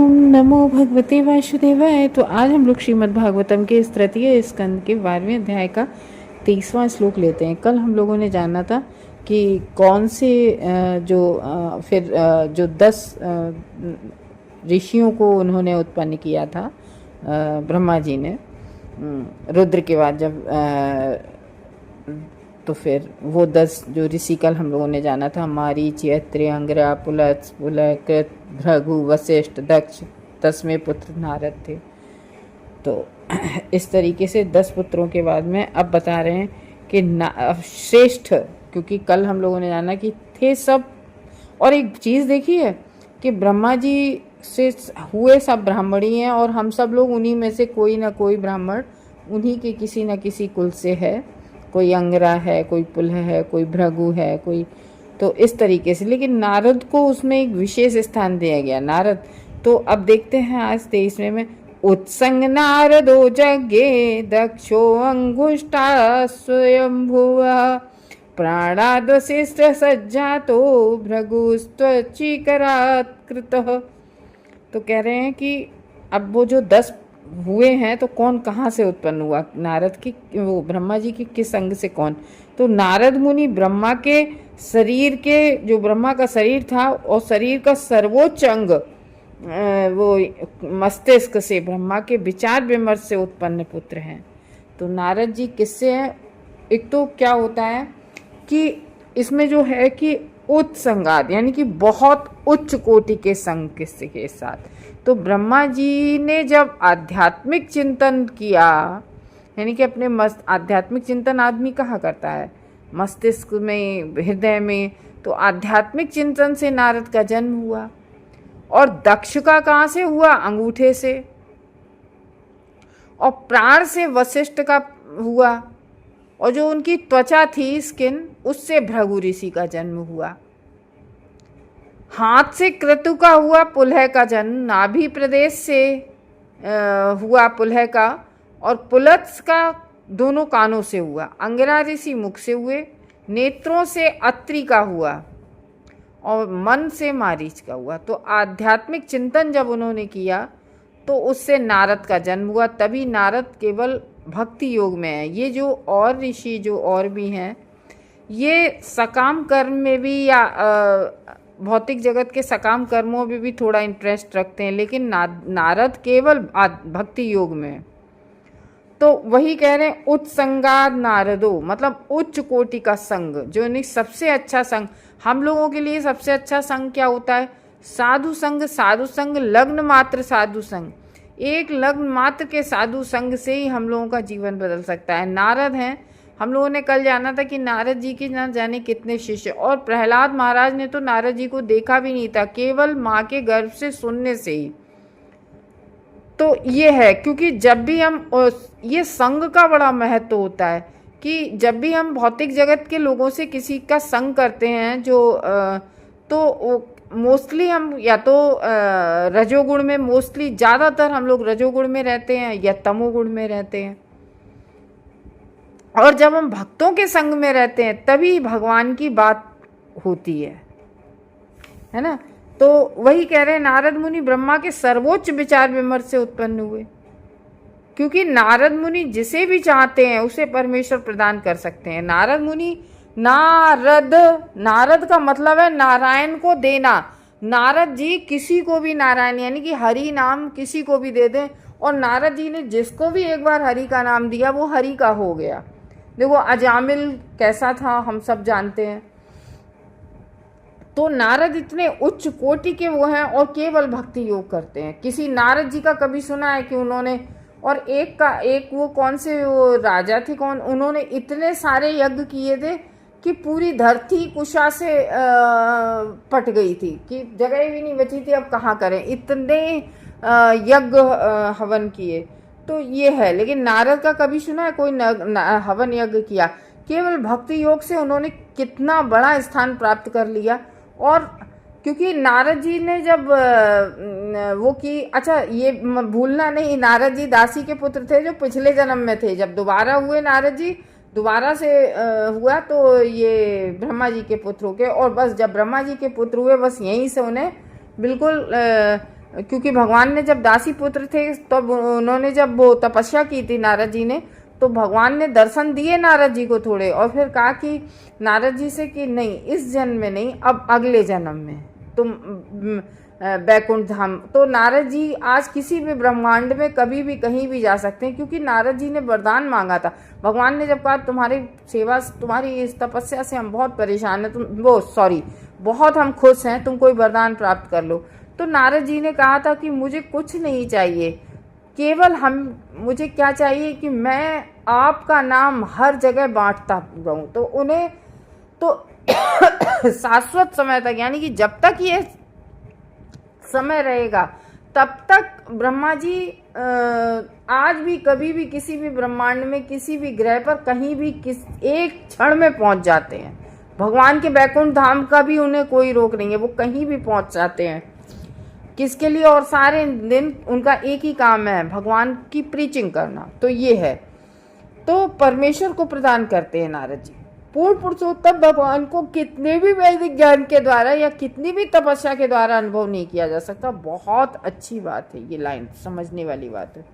ओम नमो भगवते वासुदेवाय। तो आज हम लोग श्रीमद् भागवतम के इस तृतीय स्कंद के 12वें अध्याय का 23वां श्लोक लेते हैं। कल हम लोगों ने जाना था कि कौन से जो 10 ऋषियों को उन्होंने उत्पन्न किया था, ब्रह्मा जी ने रुद्र के बाद जब तो फिर वो 10 जो ऋषि कल हम लोगों ने जाना था, मारीच, अत्रि, अंगिरा, पुलत्स, पुलकृत, भृगु, वशिष्ठ, दक्ष, 10वें पुत्र नारद थे। तो इस तरीके से 10 पुत्रों के बाद में अब बता रहे हैं कि श्रेष्ठ, क्योंकि कल हम लोगों ने जाना कि थे सब। और एक चीज़ देखी है कि ब्रह्मा जी से हुए सब ब्राह्मणी हैं और हम सब लोग उन्हीं में से कोई ना कोई ब्राह्मण उन्हीं के किसी न किसी कुल से है। कोई अंगरा है, कोई पुलह है, कोई भृगु है, कोई, तो इस तरीके से। लेकिन नारद को उसमें एक विशेष स्थान दिया गया। नारद, तो अब देखते हैं आज 23वें में, उत्संग नारदो जज्ञे दक्षो अंगुष्ठा स्वयंभुवा प्राणाद्वशिष्ट सज्जातो भृगुस्त्वचीकरात् कृतः। तो कह रहे हैं कि अब वो जो 10 हुए हैं तो कौन कहाँ से उत्पन्न हुआ, नारद की, वो ब्रह्मा जी की किस अंग से कौन। तो नारद मुनि ब्रह्मा के शरीर के, जो ब्रह्मा का शरीर था और शरीर का सर्वोच्च अंग वो मस्तिष्क से, ब्रह्मा के विचार विमर्श से उत्पन्न पुत्र हैं। तो नारद जी किससे हैं? एक तो क्या होता है कि इसमें जो है कि उच्च संगात, यानी कि बहुत उच्च कोटि के संग किससे के साथ। तो ब्रह्मा जी ने जब आध्यात्मिक चिंतन किया, यानी कि अपने आध्यात्मिक चिंतन आदमी कहाँ करता है? मस्तिष्क में, हृदय में। तो आध्यात्मिक चिंतन से नारद का जन्म हुआ। और दक्ष का कहाँ से हुआ? अंगूठे से। और प्राण से वशिष्ठ का हुआ। और जो उनकी त्वचा थी, स्किन, उससे भृगु ऋषि का जन्म हुआ। हाथ से क्रतु का हुआ पुलह का जन्म, नाभि प्रदेश से हुआ पुलह का। और पुलत्स का दोनों कानों से हुआ। अंगिरा ऋषि मुख से हुए। नेत्रों से अत्रि का हुआ और मन से मारीच का हुआ। तो आध्यात्मिक चिंतन जब उन्होंने किया तो उससे नारद का जन्म हुआ। तभी नारद केवल भक्ति योग में है। ये जो और ऋषि जो और भी हैं, ये सकाम कर्म में भी या भौतिक जगत के सकाम कर्मों में भी थोड़ा इंटरेस्ट रखते हैं, लेकिन नारद केवल भक्ति योग में। तो वही कह रहे हैं, उच्च संगाद नारदो, मतलब उच्च कोटि का संग, जो नहीं सबसे अच्छा संग। हम लोगों के लिए सबसे अच्छा संग क्या होता है? साधु संग। साधु संग, लग्न मात्र साधु संग। एक लग्न मात्र के साधु संग से ही हम लोगों का जीवन बदल सकता है। नारद हैं, हम लोगों ने कल जाना था कि नारद जी के ना जाने कितने शिष्य। और प्रहलाद महाराज ने तो नारद जी को देखा भी नहीं था, केवल माँ के गर्भ से सुनने से ही। तो ये है, क्योंकि जब भी हम, ये संग का बड़ा महत्व होता है कि जब भी हम भौतिक जगत के लोगों से किसी का संग करते हैं, तो मोस्टली हम या तो रजोगुण में, मोस्टली ज़्यादातर हम लोग रजोगुण में रहते हैं या तमोगुण में रहते हैं। और जब हम भक्तों के संग में रहते हैं तभी भगवान की बात होती है ना। तो वही कह रहे हैं, नारद मुनि ब्रह्मा के सर्वोच्च विचार विमर्श से उत्पन्न हुए। क्योंकि नारद मुनि जिसे भी चाहते हैं उसे परमेश्वर प्रदान कर सकते हैं। नारद मुनि, नारद का मतलब है नारायण को देना। नारद जी किसी को भी नारायण, यानी कि हरि नाम किसी को भी दे दें। और नारद जी ने जिसको भी एक बार हरि का नाम दिया वो हरि का हो गया। देखो अजामिल कैसा था हम सब जानते हैं। तो नारद इतने उच्च कोटि के वो हैं और केवल भक्ति योग करते हैं। किसी नारद जी का कभी सुना है कि उन्होंने, और एक वो कौन से वो राजा थे, कौन, उन्होंने इतने सारे यज्ञ किए थे कि पूरी धरती कुशा से पट गई थी, कि जगह भी नहीं बची थी, अब कहाँ करें, इतने यज्ञ हवन किए। तो ये है। लेकिन नारद का कभी सुना है कोई हवन यज्ञ किया? केवल भक्ति योग से उन्होंने कितना बड़ा स्थान प्राप्त कर लिया। और क्योंकि नारद जी ने जब वो की, अच्छा ये भूलना नहीं, नारद जी दासी के पुत्र थे जो पिछले जन्म में थे। जब दोबारा हुए नारद जी, दोबारा से हुआ तो ये ब्रह्मा जी के पुत्र हो गए। और बस जब ब्रह्मा जी के पुत्र हुए, बस यहीं से उन्हें बिल्कुल क्योंकि भगवान ने जब दासी पुत्र थे तब उन्होंने जब वो तपस्या की थी नारद जी ने, तो भगवान ने दर्शन दिए नारद जी को थोड़े, और फिर कहा कि नारद जी से कि नहीं, इस जन्म में नहीं, अब अगले जन्म में तुम बैकुंठ धाम। तो नारद जी आज किसी भी ब्रह्मांड में कभी भी कहीं भी जा सकते हैं, क्योंकि नारद जी ने वरदान मांगा था। भगवान ने जब कहा तुम्हारी सेवा, तुम्हारी इस तपस्या से हम बहुत परेशान हैं, बहुत हम खुश हैं, तुम कोई वरदान प्राप्त कर लो। तो नारद जी ने कहा था कि मुझे कुछ नहीं चाहिए, केवल मुझे क्या चाहिए कि मैं आपका नाम हर जगह बांटता रहूं। तो उन्हें तो शाश्वत समय तक, यानी कि जब तक ये समय रहेगा तब तक ब्रह्मा जी आज भी कभी भी किसी भी ब्रह्मांड में किसी भी ग्रह पर कहीं भी एक क्षण में पहुंच जाते हैं। भगवान के बैकुंठ धाम का भी उन्हें कोई रोक नहीं है, वो कहीं भी पहुंच जाते हैं। किसके लिए? और सारे दिन उनका एक ही काम है, भगवान की प्रीचिंग करना। तो ये है, तो परमेश्वर को प्रदान करते हैं नारद जी। पूर्ण पुरुषोत्तम भगवान को कितने भी वैदिक ज्ञान के द्वारा या कितनी भी तपस्या के द्वारा अनुभव नहीं किया जा सकता। बहुत अच्छी बात है, ये लाइन समझने वाली बात है।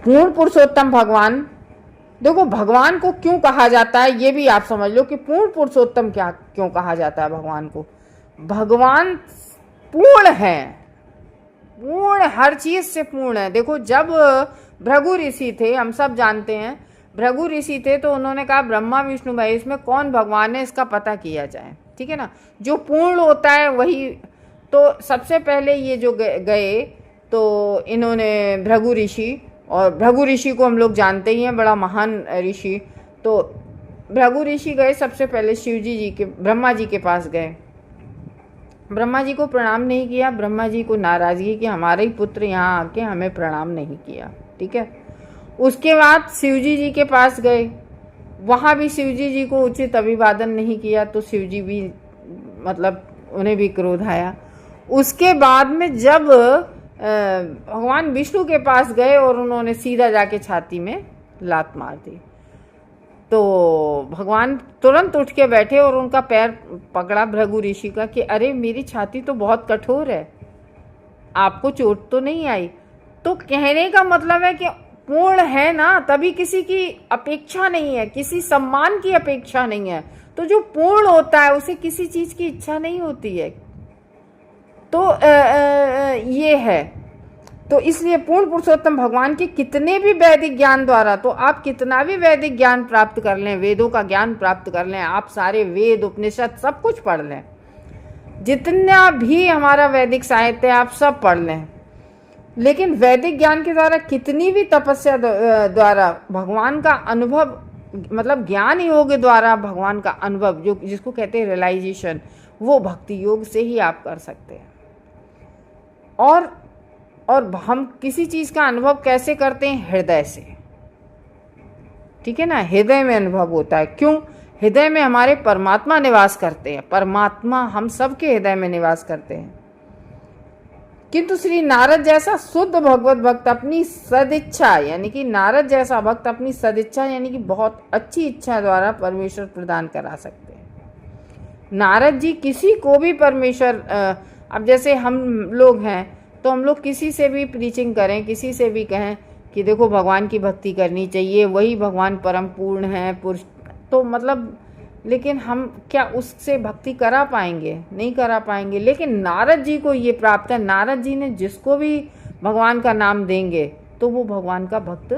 पूर्ण पुरुषोत्तम भगवान, देखो भगवान को क्यों कहा जाता है ये भी आप समझ लो कि पूर्ण पुरुषोत्तम क्या क्यों कहा जाता है भगवान को। भगवान पूर्ण है, पूर्ण, हर चीज से पूर्ण है। देखो जब भृगु ऋषि थे, हम सब जानते हैं, भृगु ऋषि थे, तो उन्होंने कहा ब्रह्मा विष्णु महेश में कौन भगवान है इसका पता किया जाए, ठीक है ना, जो पूर्ण होता है वही। तो सबसे पहले ये जो गए तो इन्होंने भृगु ऋषि, और भृगु ऋषि को हम लोग जानते ही हैं, बड़ा महान ऋषि। तो भृगु ऋषि गए सबसे पहले शिवजी जी के, ब्रह्मा जी के पास गए। ब्रह्मा जी को प्रणाम नहीं किया, ब्रह्मा जी को नाराजगी कि हमारे ही पुत्र यहाँ आके हमें प्रणाम नहीं किया, ठीक है। उसके बाद शिवजी जी के पास गए, वहाँ भी शिवजी जी को उचित अभिवादन नहीं किया, तो शिवजी भी मतलब उन्हें भी क्रोध आया। उसके बाद में जब भगवान विष्णु के पास गए और उन्होंने सीधा जाके छाती में लात मार दी, तो भगवान तुरंत उठ के बैठे और उनका पैर पकड़ा भृगु ऋषि का कि अरे मेरी छाती तो बहुत कठोर है, आपको चोट तो नहीं आई। तो कहने का मतलब है कि पूर्ण है ना, तभी किसी की अपेक्षा नहीं है, किसी सम्मान की अपेक्षा नहीं है। तो जो पूर्ण होता है उसे किसी चीज की इच्छा नहीं होती है। तो ये है, तो इसलिए पूर्ण पुरुषोत्तम भगवान के कितने भी वैदिक ज्ञान द्वारा, तो आप कितना भी वैदिक ज्ञान प्राप्त कर लें, वेदों का ज्ञान प्राप्त कर लें, आप सारे वेद उपनिषद सब कुछ पढ़ लें, जितना भी हमारा वैदिक साहित्य है आप सब पढ़ लें, लेकिन वैदिक ज्ञान के द्वारा कितनी भी तपस्या द्वारा भगवान का अनुभव, मतलब ज्ञान योग द्वारा भगवान का अनुभव, जो जिसको कहते हैं रियलाइजेशन, वो भक्ति योग से ही आप कर सकते हैं। और हम किसी चीज का अनुभव कैसे करते हैं? हृदय से, ठीक है ना, हृदय में अनुभव होता है। क्यों? हृदय में हमारे परमात्मा निवास करते हैं, परमात्मा हम सबके हृदय में निवास करते हैं। किंतु श्री नारद जैसा शुद्ध भगवत भक्त अपनी सदिच्छा, यानी कि नारद जैसा भक्त अपनी सदिच्छा यानी कि बहुत अच्छी इच्छा द्वारा परमेश्वर प्रदान करा सकते हैं। नारद जी किसी को भी परमेश्वर, अब जैसे हम लोग हैं तो हम लोग किसी से भी प्रीचिंग करें, किसी से भी कहें कि देखो भगवान की भक्ति करनी चाहिए, वही भगवान परम पूर्ण है पुरुष, तो मतलब, लेकिन हम क्या उससे भक्ति करा पाएंगे? नहीं करा पाएंगे। लेकिन नारद जी को ये प्राप्त है, नारद जी ने जिसको भी भगवान का नाम देंगे तो वो भगवान का भक्त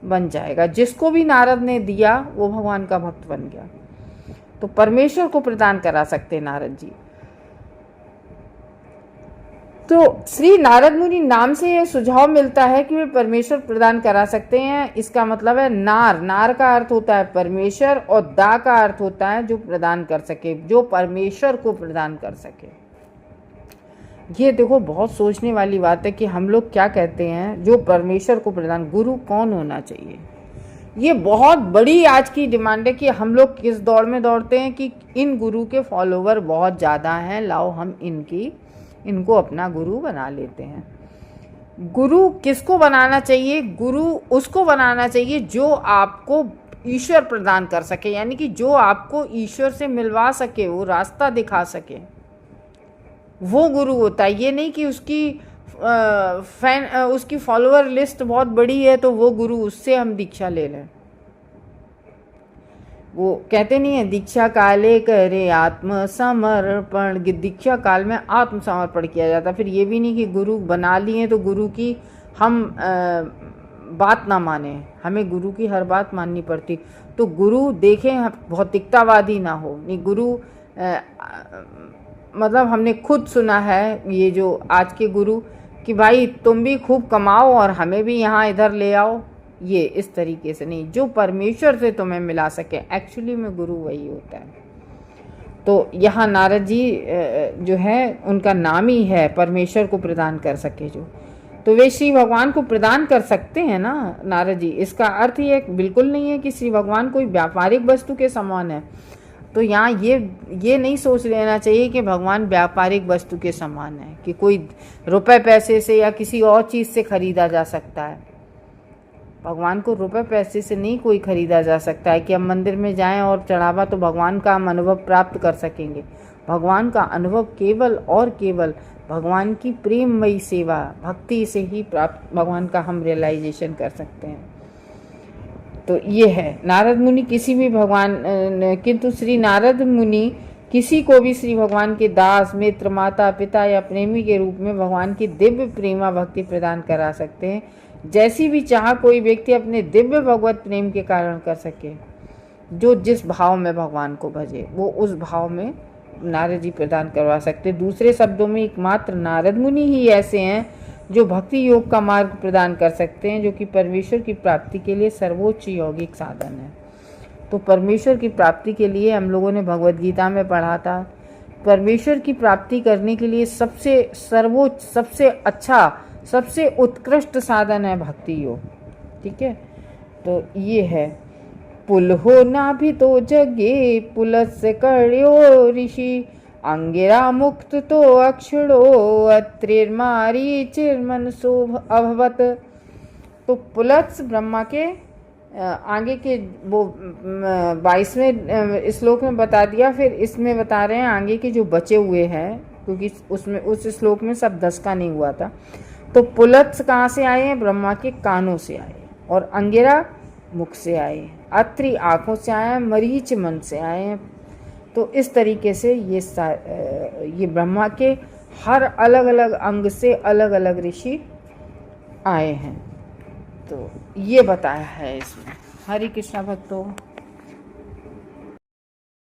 बन जाएगा। जिसको भी नारद ने दिया वो भगवान का भक्त बन गया। तो परमेश्वर को प्रदान करा सकते नारद जी। तो श्री नारद मुनि नाम से यह सुझाव मिलता है कि वे परमेश्वर प्रदान करा सकते हैं। इसका मतलब है नार, नार का अर्थ होता है परमेश्वर, और दा का अर्थ होता है जो प्रदान कर सके, जो परमेश्वर को प्रदान कर सके। ये देखो बहुत सोचने वाली बात है कि हम लोग क्या कहते हैं, जो परमेश्वर को प्रदान, गुरु कौन होना चाहिए? ये बहुत बड़ी आज की डिमांड है कि हम लोग किस दौड़ में दौड़ते हैं कि इन गुरु के फॉलोवर बहुत ज़्यादा हैं, लाओ हम इनको अपना गुरु बना लेते हैं। गुरु किसको बनाना चाहिए? गुरु उसको बनाना चाहिए जो आपको ईश्वर प्रदान कर सके, यानी कि जो आपको ईश्वर से मिलवा सके, वो रास्ता दिखा सके। वो गुरु होता है। ये नहीं कि उसकी फॉलोअर लिस्ट बहुत बड़ी है तो वो गुरु, उससे हम दीक्षा ले लें। वो कहते नहीं है दीक्षा काले करे आत्मसमर्पण, दीक्षा काल में आत्मसमर्पण किया जाता। फिर ये भी नहीं कि गुरु बना लिए तो गुरु की हम बात ना माने, हमें गुरु की हर बात माननी पड़ती। तो गुरु देखें भौतिकतावादी ना हो, नहीं गुरु मतलब हमने खुद सुना है ये जो आज के गुरु कि भाई तुम भी खूब कमाओ और हमें भी यहाँ इधर ले आओ, ये इस तरीके से नहीं। जो परमेश्वर से तुम्हें मिला सके, एक्चुअली में गुरु वही होता है। तो यहाँ नारद जी जो है उनका नाम ही है परमेश्वर को प्रदान कर सके जो, तो वे श्री भगवान को प्रदान कर सकते हैं ना नारद जी। इसका अर्थ ये बिल्कुल नहीं है कि श्री भगवान कोई व्यापारिक वस्तु के समान है। तो यहाँ ये नहीं सोच लेना चाहिए कि भगवान व्यापारिक वस्तु के समान है, कि कोई रुपए पैसे से या किसी और चीज़ से खरीदा जा सकता है। भगवान को रुपए पैसे से नहीं कोई खरीदा जा सकता है कि हम मंदिर में जाएं और चढ़ावा तो भगवान का हम अनुभव प्राप्त कर सकेंगे। भगवान का अनुभव केवल और केवल भगवान की प्रेममयी सेवा भक्ति से ही प्राप्त, भगवान का हम रियलाइजेशन कर सकते हैं। तो ये है नारद मुनि किसी भी भगवान, किंतु श्री नारद मुनि किसी को भी श्री भगवान के दास, मित्र, माता पिता या प्रेमी के रूप में भगवान की दिव्य प्रेमा भक्ति प्रदान करा सकते हैं, जैसी भी चाह कोई व्यक्ति अपने दिव्य भगवत प्रेम के कारण कर सके। जो जिस भाव में भगवान को भजे वो उस भाव में नारद जी प्रदान करवा सकते। दूसरे शब्दों में एकमात्र नारद मुनि ही ऐसे हैं जो भक्ति योग का मार्ग प्रदान कर सकते हैं, जो कि परमेश्वर की प्राप्ति के लिए सर्वोच्च यौगिक साधन है। तो परमेश्वर की प्राप्ति के लिए हम लोगों ने भगवद गीता में पढ़ा था, परमेश्वर की प्राप्ति करने के लिए सबसे सर्वोच्च, सबसे अच्छा, सबसे उत्कृष्ट साधन है भक्ति योग। ठीक है, तो ये है पुल हो ना भी तो जगे पुलस कड़्यो ऋषि, अंगिरा मुक्त तो अक्षरो अत्रिर्मारी चिरमन शोभ अभवत। तो पुलत्स ब्रह्मा के आगे के वो 22वें श्लोक में बता दिया, फिर इसमें बता रहे हैं आगे के जो बचे हुए हैं, क्योंकि उसमें उस श्लोक में सब 10 का नहीं हुआ था। तो पुलत्स कहाँ से आए हैं? ब्रह्मा के कानों से आए, और अंगिरा मुख से आए, अत्रि आँखों से आए हैं, मरीच मन से आए हैं। तो इस तरीके से ये ब्रह्मा के हर अलग अलग अंग से अलग अलग ऋषि आए हैं। तो ये बताया है इसमें। हरे कृष्णा भक्तों।